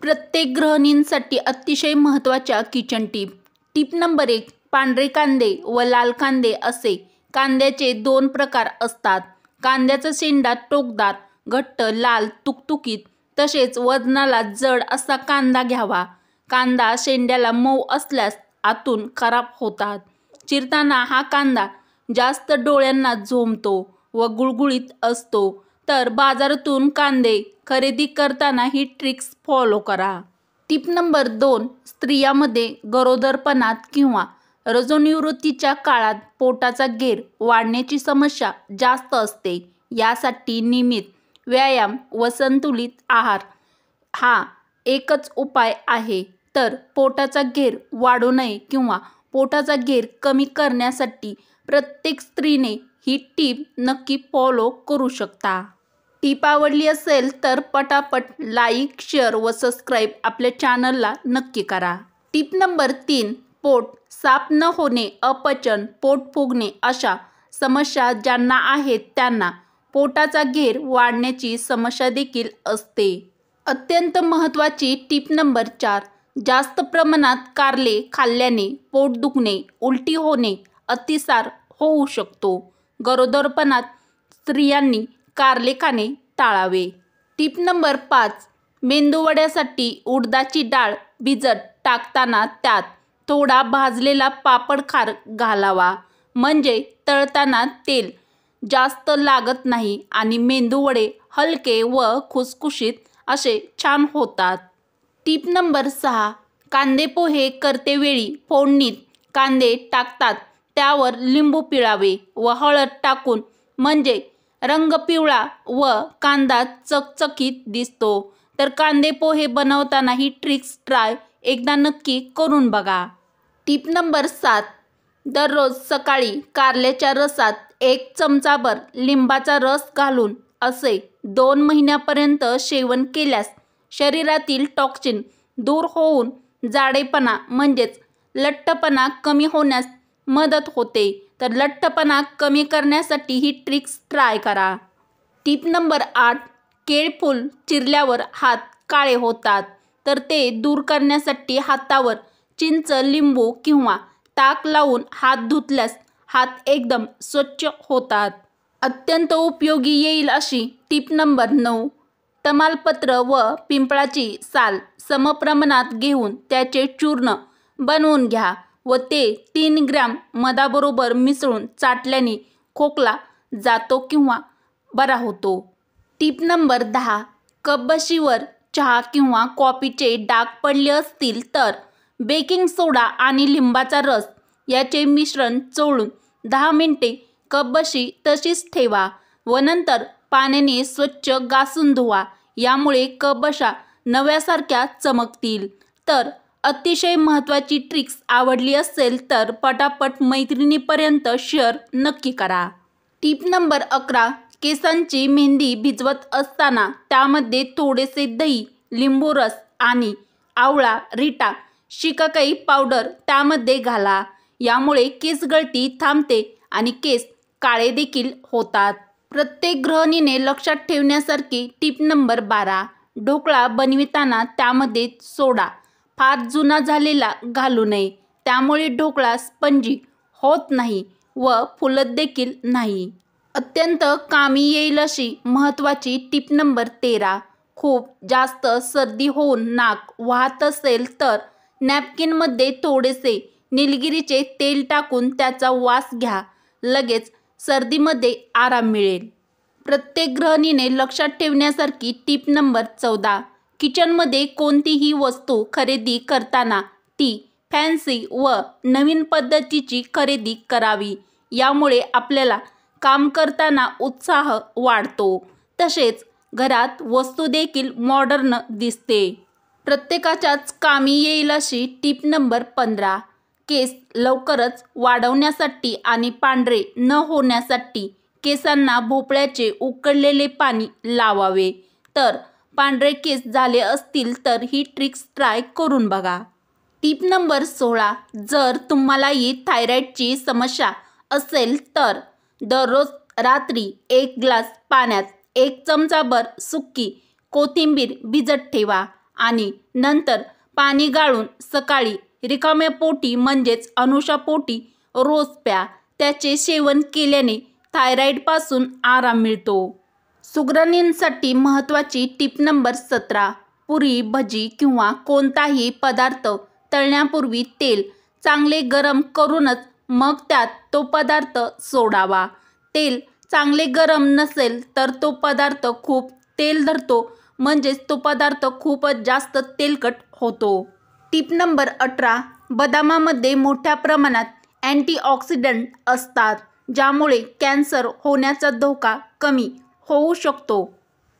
प्रत्येक गृहिणींसाठी अतिशय महत्त्वाच्या किचन टिप. Tip number 1. पांढरे कांदे व लाल कांदे असे कांद्याचे दोन प्रकार असतात. कांद्याचा शेंडा टोकदार, घट्ट, लाल, तुकतुकीत तसेच वजनाला जड असा कांदा घ्यावा. कांदा शेंड्याला मऊ असल्यास आतून खराब होतात. चिरताना हा कांदा जास्त डोळ्यांना झोंबतो व गुळगुळीत असतो. तर बाजारातून कांदे खरेदी करताना ही ट्रिक्स फॉलो करा. Tip number 2. स्त्रियांमध्ये गरोदरपणात किंवा रजोनिवृत्तीच्या काळात पोटाचा घेर वाढण्याची समस्या जास्त असते. यासाठी नियमित व्यायाम व संतुलित आहार हा एकच उपाय आहे. तर पोटाचा घेर वाढू नये किंवा पोटाचा घेर कमी करण्यासाठी प्रत्येक स्त्रीने ही टीप नक्की फॉलो करू शकता. टीप आवडली असेल तर पटापट लाईक, शेअर व सबस्क्राईब आपल्या चॅनलला नक्की करा. टीप नंबर 3. पोट साफ न होणे, अपचन, पोट फुगणे अशा समस्या ज्यांना आहेत त्यांना पोटाचा घेर वाढण्याची समस्या देखील असते. अत्यंत महत्त्वाची टीप नंबर 4. जास्त प्रमाणात कारले खाल्ल्याने पोट दुखणे, उलटी होणे, अतिसार होऊ शकतो. गरोदरपणात स्त्रियांनी कारले खाणे टाळावे. टीप नंबर 5. मेंदूवड्यासाठी उडदाची डाळ भिजत टाकताना त्यात थोडा भाजलेला पापड खार घालावा. म्हणजे तळताना तेल जास्त लागत नाही आणि मेंदूवडे हलके व खुसखुशीत असे छान होतात. टीप नंबर 6. कांदे पोहे करतेवेळी फोडणीत कांदे टाकतात त्यावर लिंबू पिळावे व हळद टाकून म्हणजे रंग पिवळा व कांदा चकचकीत दिसतो. तर कांदे पोहे बनवताना ही ट्रिक्स ट्राय एकदा नक्की करून बघा. टीप नंबर 7. दररोज सकाळी कारल्याच्या रसात 1 चमचाभर लिंबाचा रस घालून असे 2 महिन्यापर्यंत सेवन केल्यास शरीरातील टॉक्सिन दूर होऊन जाडेपणा म्हणजेच लठ्ठपणा कमी होण्यास मदत होते. तर लठ्ठपणा कमी करण्यासाठी ही ट्रिक्स ट्राय करा. टीप नंबर 8. केळफूल चिरल्यावर हात काळे होतात तर ते दूर करण्यासाठी हातावर चिंच, लिंबू किंवा ताक लावून हात धुतल्यास हात एकदम स्वच्छ होतात. अत्यंत उपयोगी येईल अशी टीप नंबर 9. तमालपत्र व पिंपळाची साल समप्रमाणात घेऊन त्याचे चूर्ण बनवून घ्या व ते 3 ग्रॅम मधाबरोबर मिसळून चाटल्याने खोकला जातो किंवा बरा होतो. टीप नंबर 10. कपबशीवर चहा किंवा कॉफीचे डाग पडले असतील तर बेकिंग सोडा आणि लिंबाचा रस याचे मिश्रण चोळून 10 मिनिटे कपबशी तशीच ठेवा व नंतर पाण्याने स्वच्छ घासून धुवा. यामुळे कपबशा नव्यासारख्या चमकतील. तर अतिशय महत्त्वाची ट्रिक्स आवडली असेल तर पटापट मैत्रिणीपर्यंत शेअर नक्की करा. टीप नंबर 11. केसांची मेहंदी भिजवत असताना त्यामध्ये थोडेसे दही, लिंबू रस आणि आवळा, रिटा, शिकाकाई पावडर त्यामध्ये घाला. यामुळे केस गळती थांबते आणि केस काळे देखील होतात. प्रत्येक गृहिणीने लक्षात ठेवण्यासारखी टीप नंबर 12. ढोकळा बनविताना त्यामध्ये सोडा फार जुना झालेला घालू नये. त्यामुळे ढोकळा स्पंजी होत नाही व फुलत देखील नाही. अत्यंत कामी येईल अशी महत्त्वाची टीप नंबर 13. खूप जास्त सर्दी होऊन नाक वाहत असेल तर नॅपकिनमध्ये थोडेसे निलगिरीचे तेल टाकून त्याचा वास घ्या. लगेच सर्दीमध्ये आराम मिळेल. प्रत्येक गृहिणीने लक्षात ठेवण्यासारखी टीप नंबर 14. किचनमध्ये कोणतीही वस्तू खरेदी करताना ती फॅन्सी व नवीन पद्धतीची खरेदी करावी. यामुळे आपल्याला काम करताना उत्साह वाढतो. तसेच घरात वस्तू देखील मॉडर्न दिसते. प्रत्येकाच्याच कामी येईल अशी टीप नंबर 15. केस लवकरच वाढवण्यासाठी आणि पांढरे न होण्यासाठी केसांना भोपळ्याचे उकळलेले पाणी लावावे. तर पांढरे केस झाले असतील तर ही ट्रिक्स ट्राय करून बघा. टीप नंबर 16. जर तुम्हालाही थायरॉईडची समस्या असेल तर दररोज रात्री 1 ग्लास पाण्यात 1 चमचाभर सुकी कोथिंबीर भिजत ठेवा आणि नंतर पाणी गाळून सकाळी रिकाम्या पोटी म्हणजेच अनुशापोटी रोज प्या. त्याचे सेवन केल्याने थायरॉईडपासून आराम मिळतो. सुगरणींसाठी महत्त्वाची टीप नंबर 17. पुरी, भजी किंवा कोणताही पदार्थ तळण्यापूर्वी तेल चांगले गरम करूनच मग त्यात तो पदार्थ सोडावा. तेल चांगले गरम नसेल तर तो पदार्थ खूप तेल धरतो, म्हणजेच तो पदार्थ खूपच जास्त तेलकट होतो. टीप नंबर 18. बदामामध्ये मोठ्या प्रमाणात अँटीऑक्सिडंट असतात, ज्यामुळे कॅन्सर होण्याचा धोका कमी होऊ शकतो.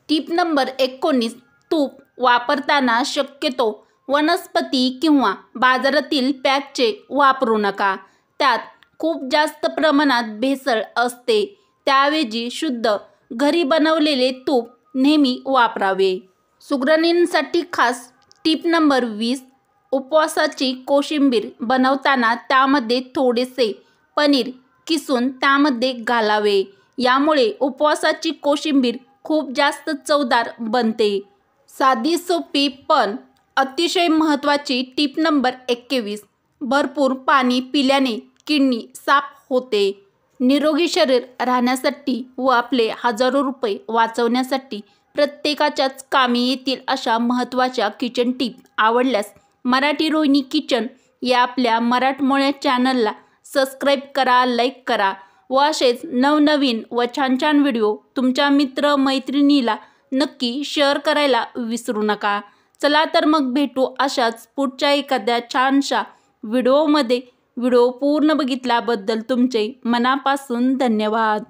टीप नंबर 19. तूप वापरताना शक्यतो वनस्पती किंवा बाजारातील पॅकचे वापरू नका. त्यात खूप जास्त प्रमाणात भेसळ असते. त्याऐवजी शुद्ध घरी बनवलेले तूप नेहमी वापरावे. सुगरणींसाठी खास टीप नंबर 20. उपवासाची कोशिंबीर बनवताना त्यामध्ये थोडेसे पनीर किसून त्यामध्ये घालावे. यामुळे उपवासाची कोशिंबीर खूप जास्त चवदार बनते. साधी, सोपी पण अतिशय महत्त्वाची टीप नंबर 21. भरपूर पाणी पिल्याने किडनी साफ होते. निरोगी शरीर राहण्यासाठी व आपले हजारो रुपये वाचवण्यासाठी प्रत्येकाच्याच कामी येतील अशा महत्त्वाच्या किचन टीप आवडल्यास मराठी रोहिणी किचन या आपल्या मराठमोळ्या चॅनलला सबस्क्राईब करा, लाईक करा व असेच नवनवीन व छान छान व्हिडिओ तुमच्या मित्रमैत्रिणीला नक्की शेअर करायला विसरू नका. चला तर मग भेटू अशाच पुढच्या एखाद्या छानशा व्हिडिओमध्ये. व्हिडिओ पूर्ण बघितल्याबद्दल तुमचे मनापासून धन्यवाद.